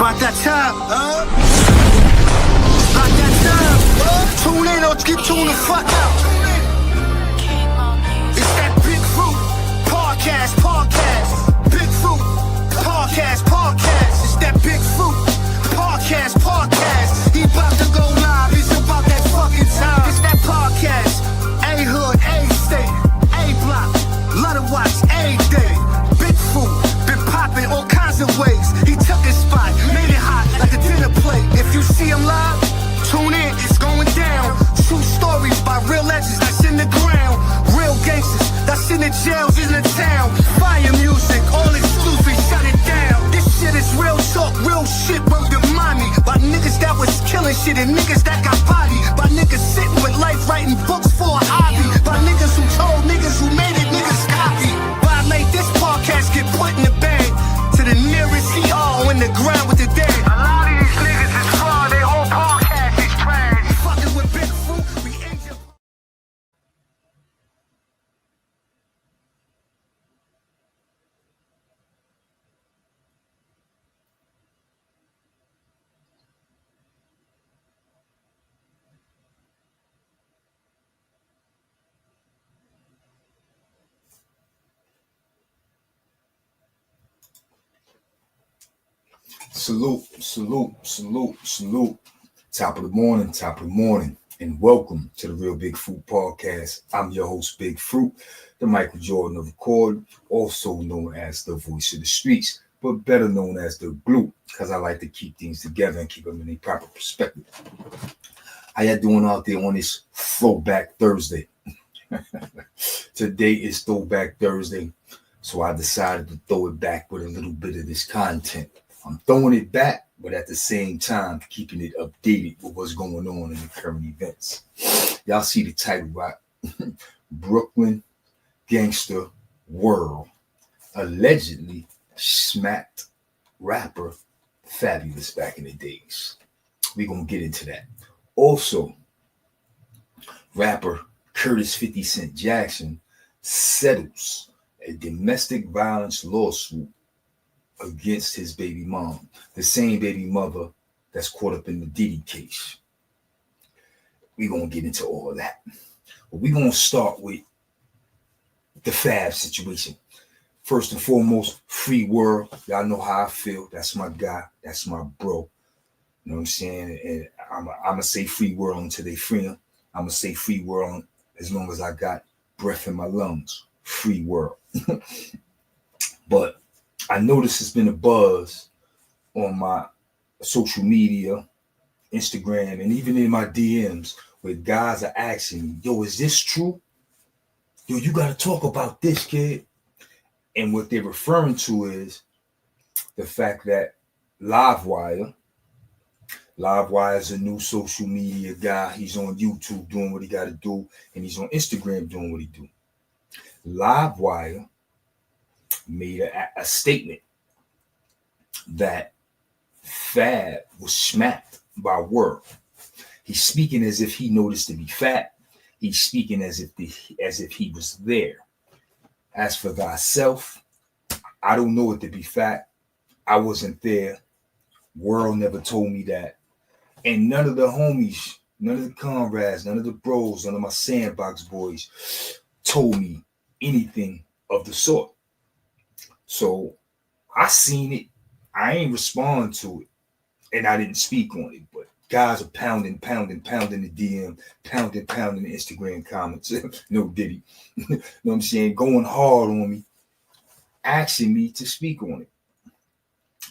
about that time. About that time. Tune in or get tuned the fuck out. It's that Big Fruit podcast. Big Fruit podcast. It's that Big Fruit podcast. He about to go live. It's about that fucking time. It's that podcast. A-Hood, A-State, A-Block. Love to watch A-Day. Big Fruit. Been popping all kinds of ways. He took his spot. Made it hot like a dinner plate. If you see him live, tune in. It's going down. True stories by real legends that's in the ground. Real gangsters that's in the jails in the town. Fire music, all exclusive, shut it down. This shit is real talk, real shit, word to mommy. By niggas that was killing shit and niggas that got body. By niggas sitting with life writing books for a hobby. By niggas who told niggas who made it, niggas copy. But I made this podcast get put in the bag to the nearest ER in the ground with the dead. A lot of these niggas is fraud, they whole podcast is trash. Fucking with Big Fruit, we ain't your... Salute. Top of the morning, and welcome to the Real Big Fruit Podcast. I'm your host, Big Fruit, the Michael Jordan of record, also known as the voice of the streets, but better known as the glue, because I like to keep things together and keep them in a proper perspective. How y'all doing out there on this Throwback Thursday? Today is Throwback Thursday, so I decided to throw it back with a little bit of this content. I'm throwing it back, but at the same time, keeping it updated with what's going on in the current events. Y'all see the title, right? Brooklyn Gangster World allegedly smacked rapper Fabolous back in the days. We're going to get into that. Also, rapper Curtis 50 Cent Jackson settles a domestic violence lawsuit against his baby mom, the same baby mother that's caught up in the Diddy case. We're going to get into all of that. But we're going to start with the Fab situation. First and foremost, free world. Y'all know how I feel. That's my guy. That's my bro. You know what I'm saying? And I'm going to say free world until they free him. I'm going to say free world as long as I got breath in my lungs. Free world. But I noticed there's been a buzz on my social media, Instagram, and even in my DMs where guys are asking me, yo, is this true? Yo, you got to talk about this, kid. And what they're referring to is the fact that Livewire is a new social media guy. He's on YouTube doing what he got to do, and he's on Instagram doing what he do. Livewire made a statement that Fab was smacked by World. He's speaking as if he noticed to be fat. He's speaking as if he was there. As for thyself, I don't know it to be fat. I wasn't there. World never told me that. And none of the homies, none of the comrades, none of the bros, none of my sandbox boys told me anything of the sort. So I seen it. I ain't respond to it. And I didn't speak on it. But guys are pounding the DM, pounding the Instagram comments. No Diddy. You know what I'm saying? Going hard on me. Asking me to speak on it.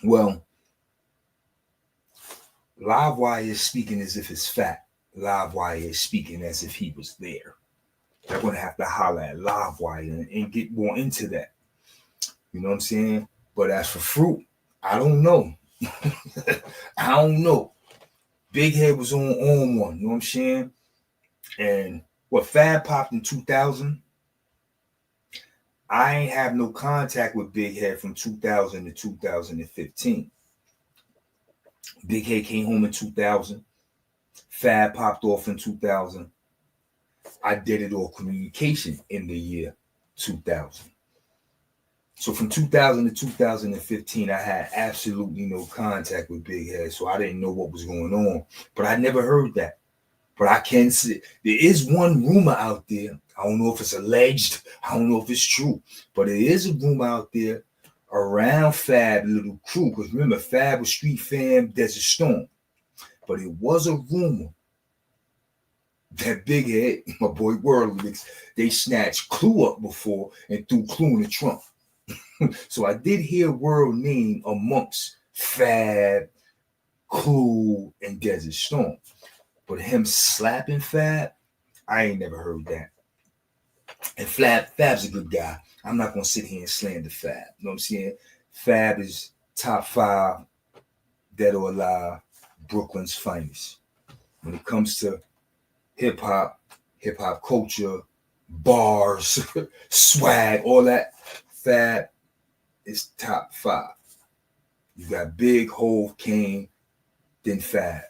Well, Livewire is speaking as if it's fat. Livewire is speaking as if he was there. They're going to have to holler at Livewire and get more into that. You know what I'm saying? But as for Fruit, I don't know. I don't know. Big Head was on one, you know what I'm saying? And what Fab popped in 2000, I ain't have no contact with Big Head from 2000 to 2015. Big Head came home in 2000. Fab popped off in 2000. I did it all communication in the year 2000. So from 2000 to 2015, I had absolutely no contact with Big Head, so I didn't know what was going on. But I never heard that. But I can see there is one rumor out there. I don't know if it's alleged. I don't know if it's true. But there is a rumor out there around Fab little crew. Because remember, Fab was Street Fam, Desert Storm. But it was a rumor that Big Head, my boy Worldly, they snatched Clue up before and threw Clue in the trunk. So I did hear World name amongst Fab, Clue, and Desert Storm. But him slapping Fab, I ain't never heard that. And Fab's a good guy. I'm not gonna sit here and slander Fab. You know what I'm saying? Fab is top 5, dead or alive, Brooklyn's finest. When it comes to hip hop culture, bars, swag, all that, Fab is top 5. You got Big, Hove, Kane, then Fab.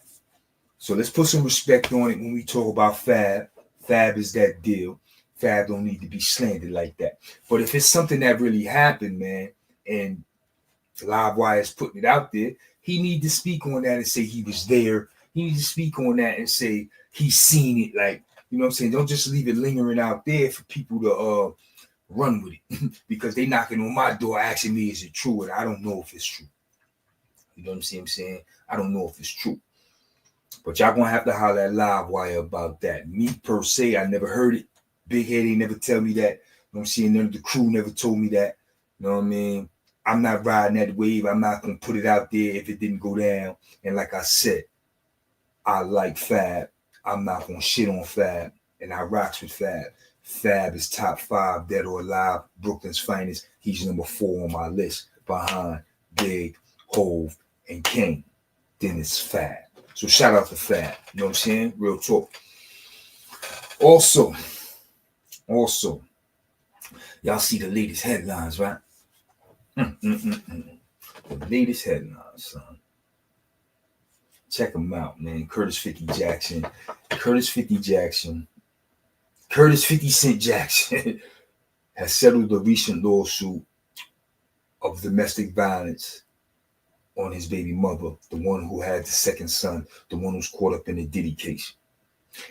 So let's put some respect on it when we talk about Fab. Fab is that deal. Fab don't need to be slandered like that. But if it's something that really happened, man, and Livewire is putting it out there, he need to speak on that and say he was there. He needs to speak on that and say he's seen it. Like, you know what I'm saying? Don't just leave it lingering out there for people to run with it. Because they knocking on my door asking me, is it true? And I don't know if it's true. You know what I'm saying? I don't know if it's true. But y'all gonna have to holler at Livewire about that. Me per se, I never heard it. Big Head ain't never tell me that. You know what I'm saying? None of the crew never told me that. You know what I mean? I'm not riding that wave. I'm not gonna put it out there if it didn't go down. And like I said, I like Fab. I'm not gonna shit on Fab. And I rocks with Fab. Fab is top 5, dead or alive, Brooklyn's finest. He's number 4 on my list, behind Big, Hove, and King. Then it's Fab. So shout out to Fab. You know what I'm saying? Real talk. Also, y'all see the latest headlines, right? The latest headlines, son. Check them out, man. Curtis 50 Cent Jackson has settled a recent lawsuit of domestic violence on his baby mother, the one who had the second son, the one who's caught up in the Diddy case.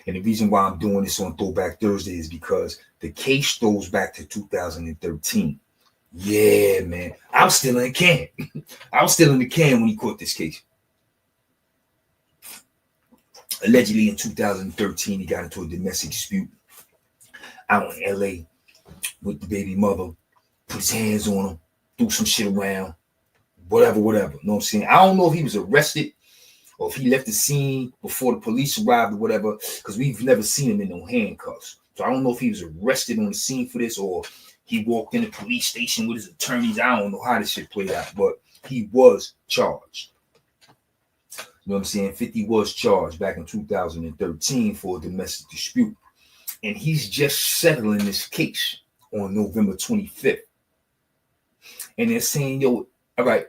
And the reason why I'm doing this on Throwback Thursday is because the case goes back to 2013. Yeah, man. I was still in the can. I was still in the can when he caught this case. Allegedly in 2013, he got into a domestic dispute out in LA with the baby mother, put his hands on him, threw some shit around, whatever. You know what I'm saying? I don't know if he was arrested or if he left the scene before the police arrived or whatever, because we've never seen him in no handcuffs. So I don't know if he was arrested on the scene for this or he walked in the police station with his attorneys. I don't know how this shit played out, but he was charged. You know what I'm saying? 50 was charged back in 2013 for a domestic dispute. And he's just settling this case on November 25th. And they're saying, yo, all right,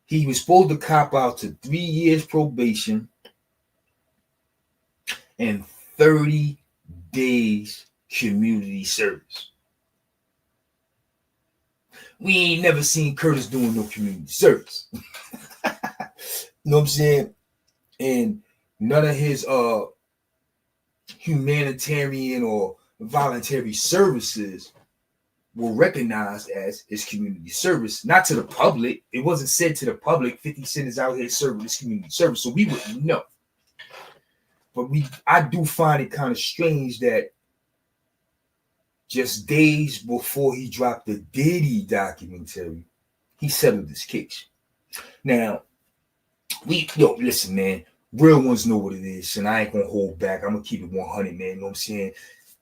he was supposed to cop out to 3 years probation and 30 days community service. We ain't never seen Curtis doing no community service. You know what I'm saying? And none of his humanitarian or voluntary services were recognized as his community service. Not to the public. It wasn't said to the public, 50 Cent is out here serving this community service, so we wouldn't know. But I do find it kind of strange that just days before he dropped the Diddy documentary, he settled this case. Now, listen, man, real ones know what it is, and I ain't gonna hold back. I'm gonna keep it 100, man. You know what I'm saying?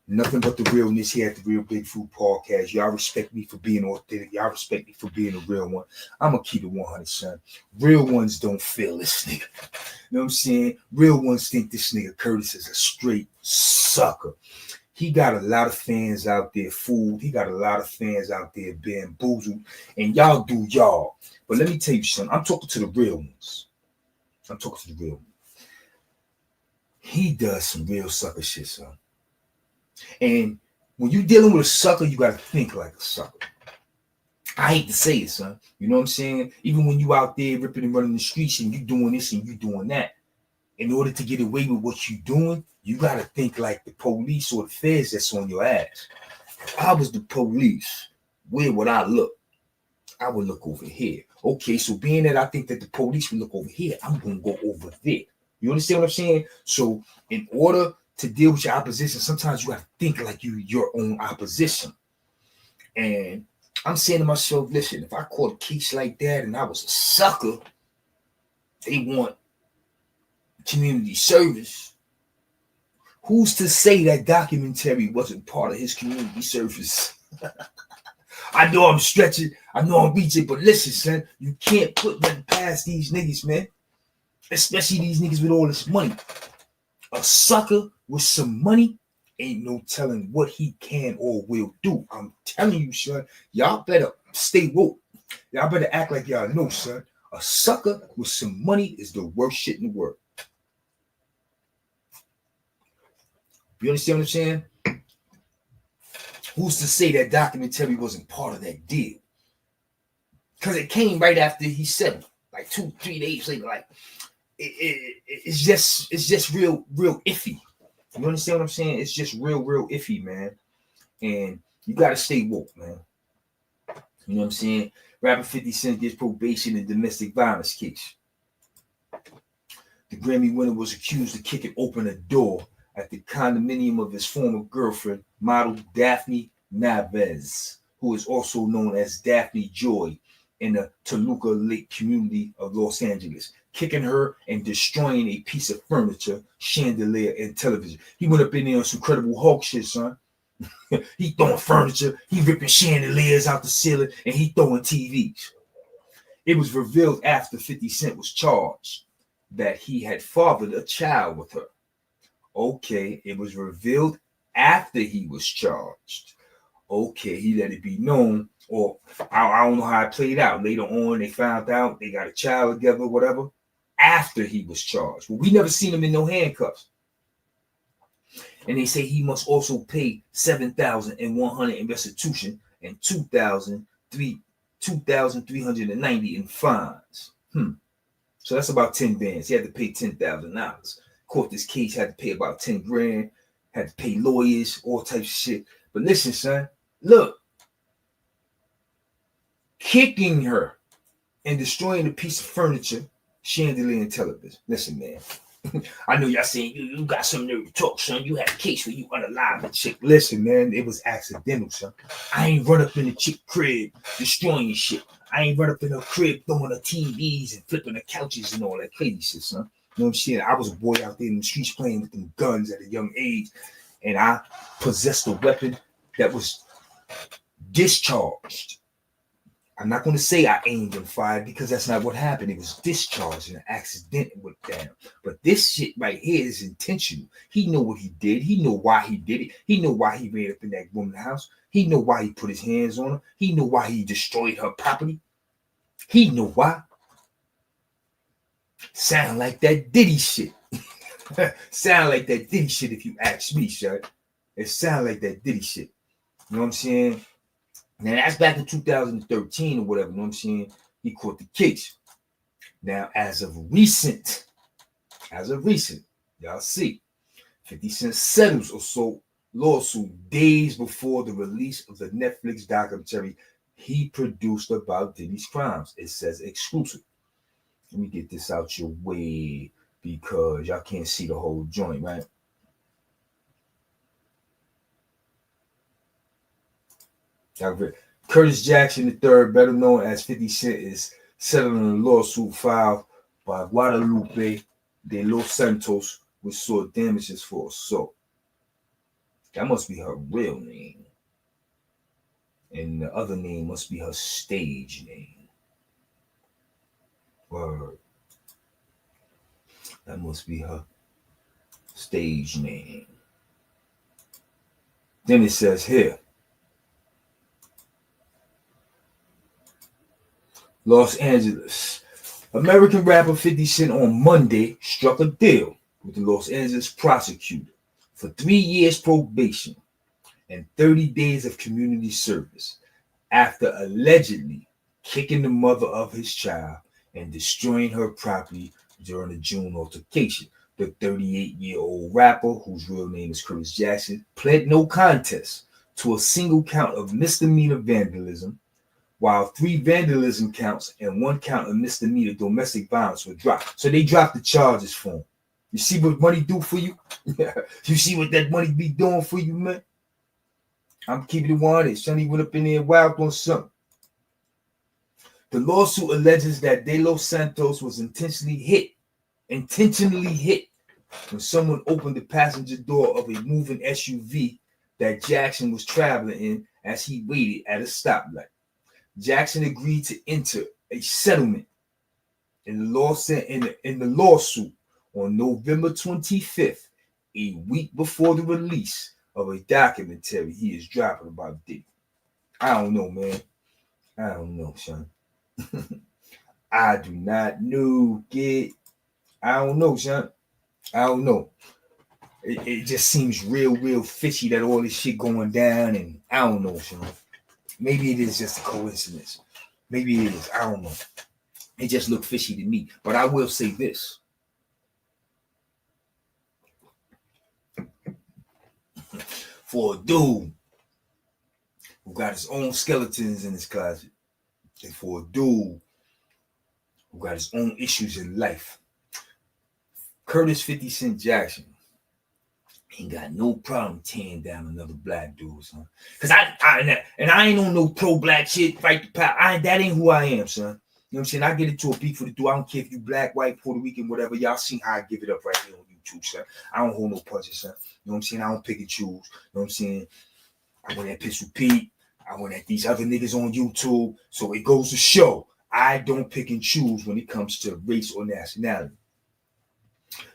Nothing but the realness here at the Real Big Fruit Podcast. Y'all respect me for being authentic. Y'all respect me for being a real one. I'm gonna keep it 100, son. Real ones don't feel this nigga. You know what I'm saying? Real ones think this nigga Curtis is a straight sucker. He got a lot of fans out there fooled. He got a lot of fans out there bamboozled. And y'all do y'all. But let me tell you something. I'm talking to the real ones. He does some real sucker shit, son. And when you're dealing with a sucker, you got to think like a sucker. I hate to say it, son. You know what I'm saying? Even when you out there ripping and running the streets and you doing this and you doing that, in order to get away with what you doing, you gotta think like the police or the feds that's on your ass. If I was the police, where would I look? I would look over here. Okay, so being that I think that the police would look over here, I'm gonna go over there. You understand what I'm saying? So in order to deal with your opposition, sometimes you have to think like you your own opposition. And I'm saying to myself, listen, if I caught a case like that and I was a sucker, they want community service. Who's to say that documentary wasn't part of his community service? I know I'm stretching, I know I'm reaching, but listen, son, you can't put nothing past these niggas, man. Especially these niggas with all this money. A sucker with some money, ain't no telling what he can or will do. I'm telling you, son, y'all better stay woke. Y'all better act like y'all know, son. A sucker with some money is the worst shit in the world. You understand what I'm saying? Who's to say that documentary wasn't part of that deal? Because it came right after he said it, like 2-3 days later. Like it's just real iffy. You understand what I'm saying? It's just real iffy, man. And you gotta stay woke, man. You know what I'm saying? Rapper 50 Cent gets probation in domestic violence case. The Grammy winner was accused of kicking open a door at the condominium of his former girlfriend, model Daphne Navarez, who is also known as Daphne Joy, in the Toluca Lake community of Los Angeles, kicking her and destroying a piece of furniture, chandelier, and television. He went up in there on some Incredible Hulk shit, son. He throwing furniture, he ripping chandeliers out the ceiling, and he throwing TVs. It was revealed after 50 Cent was charged that he had fathered a child with her. Okay, it was revealed after he was charged. Okay, he let it be known, or I don't know how it played out. Later on, they found out they got a child together, whatever, after he was charged. Well, we never seen him in no handcuffs. And they say he must also pay $7,100 in restitution and $2,390 in fines. So that's about 10 bands. He had to pay $10,000. Caught this case, had to pay about 10 grand, had to pay lawyers, all types of shit. But listen, son, look, kicking her and destroying a piece of furniture, chandelier, and television. Listen, man, I know y'all saying you got some nerve to talk, son. You had a case where you unalive a chick. Listen, man, it was accidental, son. I ain't run up in the chick crib destroying shit. I ain't run up in her crib throwing her TVs and flipping the couches and all that crazy shit, son. You know what I'm saying? I was a boy out there in the streets playing with them guns at a young age, and I possessed a weapon that was discharged. I'm not going to say I aimed and fired because that's not what happened. It was discharged and an accident went down. But this shit right here is intentional. He know what he did. He know why he did it. He know why he ran up in that woman's house. He know why he put his hands on her. He know why he destroyed her property. He know why. Sound like that Diddy shit. Sound like that Diddy shit if you ask me, son. It sound like that Diddy shit. You know what I'm saying? Now that's back in 2013 or whatever. You know what I'm saying? He caught the case. Now, as of recent, y'all see, 50 Cent settles assault lawsuit days before the release of the Netflix documentary he produced about Diddy's crimes. It says exclusive. Let me get this out your way because y'all can't see the whole joint, right? Curtis Jackson III, better known as 50 Cent, is settling a lawsuit filed by Guadalupe de Los Santos, which sought damages for assault. That must be her real name. And the other name must be her stage name. Word. That must be her stage name. Then it says here, Los Angeles. American rapper 50 Cent on Monday struck a deal with the Los Angeles prosecutor for 3 years probation and 30 days of community service after allegedly kicking the mother of his child and destroying her property during a June altercation. The 38-year-old rapper, whose real name is Curtis Jackson, pled no contest to a single count of misdemeanor vandalism, while 3 vandalism counts and 1 count of misdemeanor domestic violence were dropped. So they dropped the charges for him. You see what money do for you? You see what that money be doing for you, man? I'm keeping it 100. Sonny went up in there wild on something. The lawsuit alleges that De Los Santos was intentionally hit when someone opened the passenger door of a moving SUV that Jackson was traveling in as he waited at a stoplight. Jackson agreed to enter a settlement in the lawsuit on November 25th, a week before the release of a documentary he is dropping about Diddy. I don't know, man. I don't know, son. I do not know, kid. I don't know, son. I don't know. It just seems real fishy that all this shit going down, and I don't know, son. Maybe it is just a coincidence. Maybe it is. I don't know. It just looked fishy to me. But I will say this. For a dude who got his own skeletons in his closet, and for a dude who got his own issues in life, Curtis 50 Cent Jackson ain't got no problem tearing down another black dude, son. Cause I ain't on no pro-black shit, fight the power. That ain't who I am, son. You know what I'm saying? I get into a beef for the dude. I don't care if you black, white, Puerto Rican, whatever. Y'all seen how I give it up right here on YouTube, son. I don't hold no punches, son. You know what I'm saying? I don't pick and choose. You know what I'm saying? I went at Pistol Pete. I went at these other niggas on YouTube. So it goes to show I don't pick and choose when it comes to race or nationality.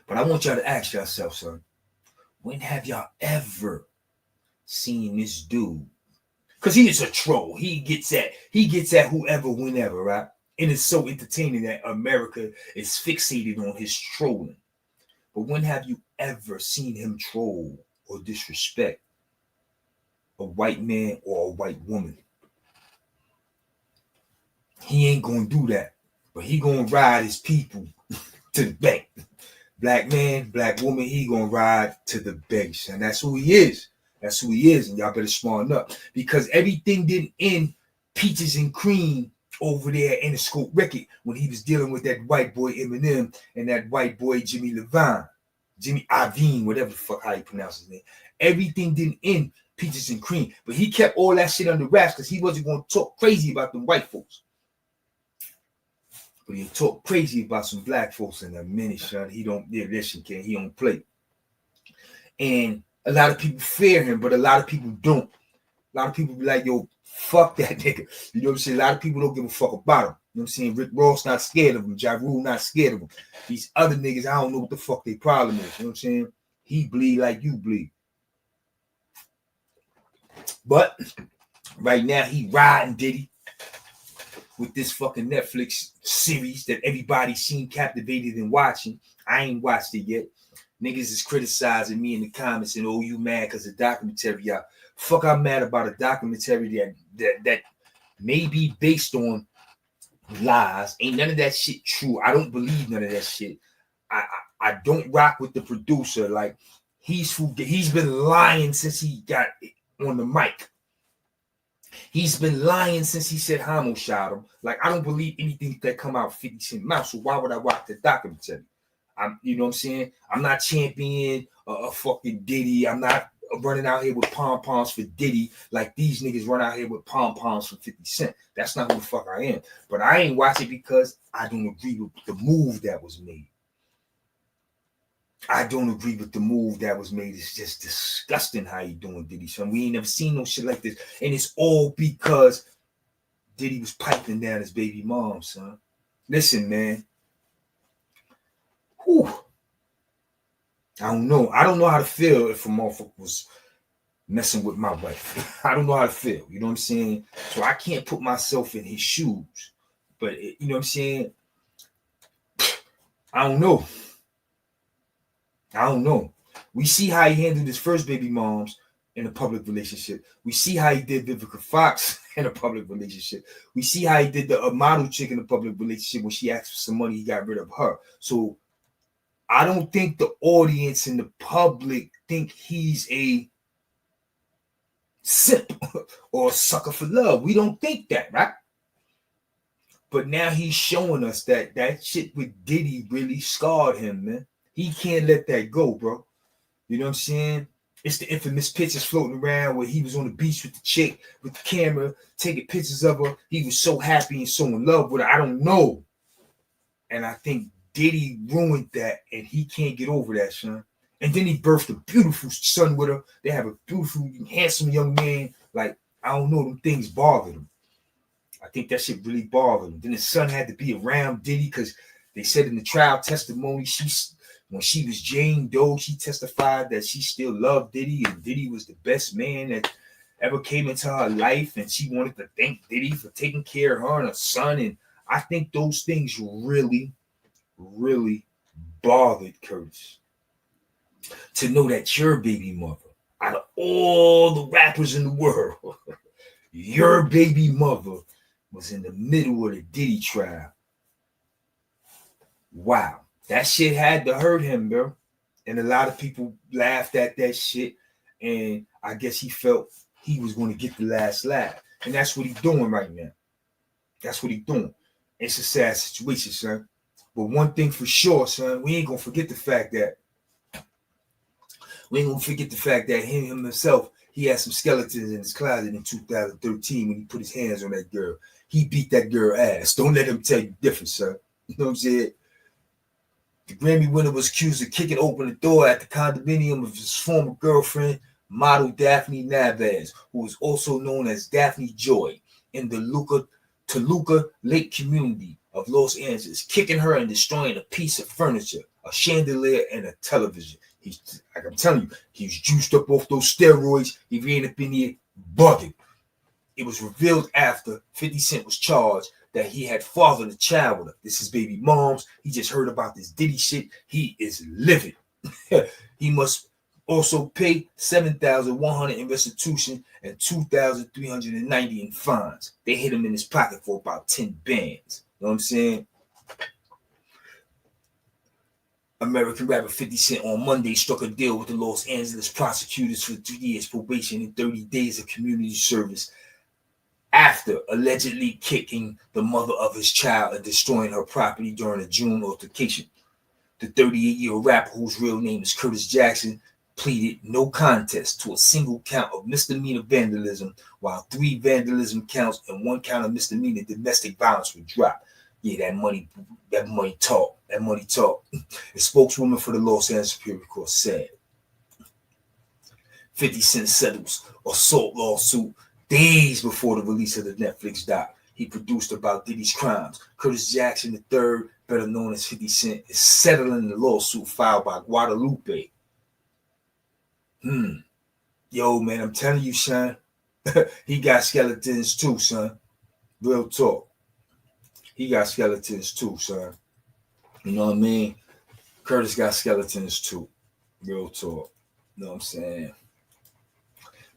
But I want y'all to ask yourself, son, when have y'all ever seen this dude? Because he is a troll. He gets at whoever, whenever, right? And it's so entertaining that America is fixated on his trolling. But when have you ever seen him troll or disrespect a white man or a white woman? He ain't gonna do that. But he gonna ride his people to the bank. Black man, black woman, he gonna ride to the base. And that's who he is. That's who he is. And y'all better smarten up. Because everything didn't end peaches and cream over there in the Scope record when he was dealing with that white boy Eminem and that white boy Jimmy Iovine, whatever the fuck how you pronounce his name. Everything didn't end peaches and cream. But he kept all that shit under wraps because he wasn't gonna talk crazy about them white folks. But he talk crazy about some black folks in a minute, son. He don't listen, Ken. He don't play. And a lot of people fear him, but a lot of people don't. A lot of people be like, yo, fuck that nigga. You know what I'm saying? A lot of people don't give a fuck about him. You know what I'm saying? Rick Ross not scared of him. Ja Rule not scared of him. These other niggas, I don't know what the fuck their problem is. You know what I'm saying? He bleed like you bleed. But right now, he riding Diddy with this fucking Netflix series that everybody seemed captivated in watching. I ain't watched it yet. Niggas is criticizing me in the comments and, oh, you mad because the documentary out. Fuck, I'm mad about a documentary that may be based on lies. Ain't none of that shit true. I don't believe none of that shit. I don't rock with the producer. Like, he's been lying since he got on the mic. He's been lying since he said Hamo shot him. Like, I don't believe anything that come out 50 Cent mouth. So why would I watch the documentary? You know what I'm saying? I'm not championing a fucking Diddy. I'm not running out here with pom-poms for Diddy like these niggas run out here with pom-poms for 50 Cent. That's not who the fuck I am. But I ain't watch it because I don't agree with the move that was made. I don't agree with the move that was made. It's just disgusting how you doing, Diddy, son. We ain't never seen no shit like this. And it's all because Diddy was piping down his baby mom, son. Listen, man. Whew. I don't know. I don't know how to feel if a motherfucker was messing with my wife. I don't know how to feel. You know what I'm saying? So I can't put myself in his shoes. But, you know what I'm saying? I don't know. I don't know. We see how he handled his first baby moms. in a public relationship. We see how he did Vivica Fox in a public relationship. We see how he did the model chick in a public relationship. When she asked for some money, he got rid of her. So I don't think the audience and the public think he's a simp or a sucker for love. We don't think that, right? But now he's showing us that that shit with Diddy really scarred him, man. He can't let that go, bro. You know what I'm saying? It's the infamous pictures floating around where he was on the beach with the chick, with the camera, taking pictures of her. He was so happy and so in love with her. I don't know. And I think Diddy ruined that, and he can't get over that, son. And then he birthed a beautiful son with her. They have a beautiful, handsome young man. Like, I don't know, them things bothered him. I think that shit really bothered him. Then his son had to be around Diddy because they said in the trial testimony, when she was Jane Doe, she testified that she still loved Diddy, and Diddy was the best man that ever came into her life, and she wanted to thank Diddy for taking care of her and her son. And I think those things really, really bothered Curtis. To know that your baby mother, out of all the rappers in the world, your baby mother was in the middle of the Diddy trial. Wow. That shit had to hurt him, bro. And a lot of people laughed at that shit. And I guess he felt he was going to get the last laugh. And that's what he's doing right now. That's what he's doing. It's a sad situation, son. But one thing for sure, son, we ain't going to forget the fact that him himself, he had some skeletons in his closet in 2013 when he put his hands on that girl. He beat that girl ass. Don't let him tell you different, son. You know what I'm saying? The Grammy winner was accused of kicking open the door at the condominium of his former girlfriend, model Daphne Navas, who was also known as Daphne Joy, in the Toluca Lake community of Los Angeles, kicking her and destroying a piece of furniture, a chandelier, and a television. He's, like I'm telling you, he was juiced up off those steroids. He ran up in here bugging. It was revealed after 50 Cent was charged that he had fathered a child with her. This is baby mom's. He just heard about this Diddy shit. He is livid. He must also pay $7,100 in restitution and $2,390 in fines. They hit him in his pocket for about 10 bands. You know what I'm saying? American rapper 50 Cent on Monday struck a deal with the Los Angeles prosecutors for 3 years probation and 30 days of community service after allegedly kicking the mother of his child and destroying her property during a June altercation. The 38-year-old rapper, whose real name is Curtis Jackson, pleaded no contest to a single count of misdemeanor vandalism, while 3 vandalism counts and 1 count of misdemeanor domestic violence were dropped. Yeah, that money talk. A spokeswoman for the Los Angeles Superior Court said 50 Cent settles assault lawsuit days before the release of the Netflix doc he produced about Diddy's crimes. Curtis Jackson III, better known as 50 Cent, is settling the lawsuit filed by Guadalupe. Yo, man, I'm telling you, son, he got skeletons too, son. Real talk. He got skeletons too, son. You know what I mean? Curtis got skeletons too. Real talk. You know what I'm saying?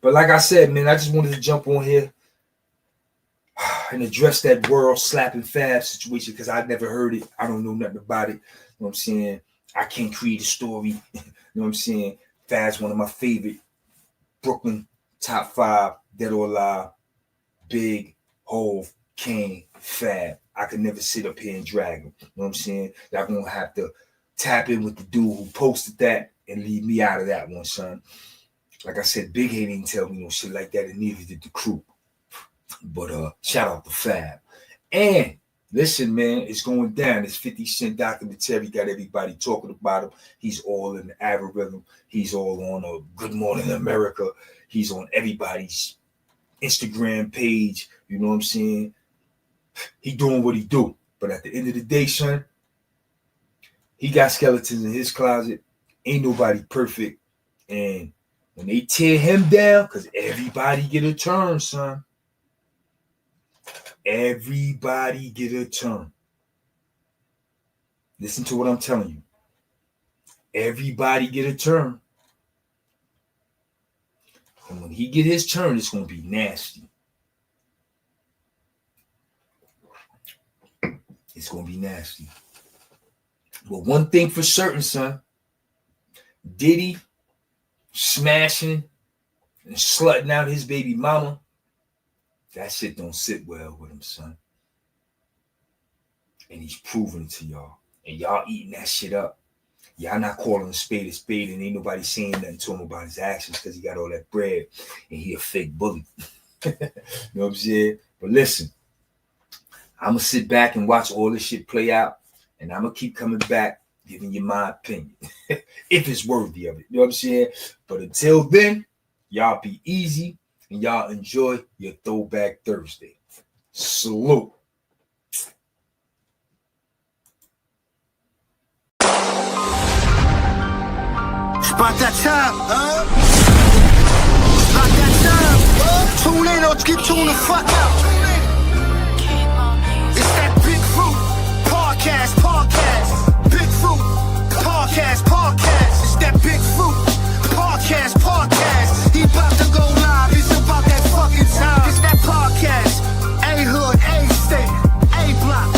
But like I said, man, I just wanted to jump on here and address that world slapping Fab situation because I never heard it. I don't know nothing about it. You know what I'm saying? I can't create a story. You know what I'm saying? Fab's one of my favorite Brooklyn top 5, dead or alive. Big, Hove, Kane, Fab. I could never sit up here and drag him. You know what I'm saying? Y'all gonna have to tap in with the dude who posted that and leave me out of that one, son. Like I said, Big Head didn't tell me no shit like that, and neither did the crew. But shout out to Fab. And listen, man, it's going down. This 50 Cent documentary got everybody talking about him. He's all in the algorithm. He's all on Good Morning America. He's on everybody's Instagram page. You know what I'm saying? He doing what he do. But at the end of the day, son, he got skeletons in his closet. Ain't nobody perfect. And when they tear him down, because everybody get a turn, son. Everybody get a turn. Listen to what I'm telling you. Everybody get a turn. And when he get his turn, it's gonna be nasty. It's gonna be nasty. But one thing for certain, son, Diddy smashing and slutting out his baby mama, that shit don't sit well with him, son. And he's proving it to y'all. And y'all eating that shit up. Y'all not calling a spade, and ain't nobody saying nothing to him about his actions because he got all that bread and he a fake bully. You know what I'm saying? But listen, I'm going to sit back and watch all this shit play out, and I'm going to keep coming back, giving you my opinion, if it's worthy of it. You know what I'm saying? But until then, y'all be easy, and y'all enjoy your Throwback Thursday. Salute. About that time, About that time, Tune in or get tuned the fuck out. It's that Big Fruit Podcast. Big Fruit Podcast. It's that Big Fruit Podcast. He about to go live. It's about that fucking time. It's that podcast. A-Hood, A-State, A-Block.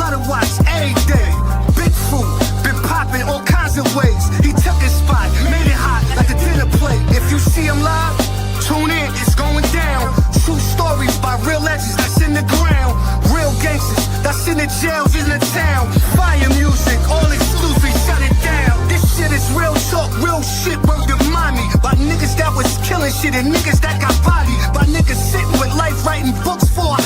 Love to watch A-Day. Big Fruit been popping all kinds of ways. He took his spot, made it hot like a dinner plate. If you see him live, tune in, it's going down. True stories by real legends that's in the ground. Real gangsters that's in the jails in the town. Fire music, all exclusive, shut it down. This shit is real talk, real shit, word to mommy. By niggas that was killing shit and niggas that got bodied. By niggas sitting with life writing books for a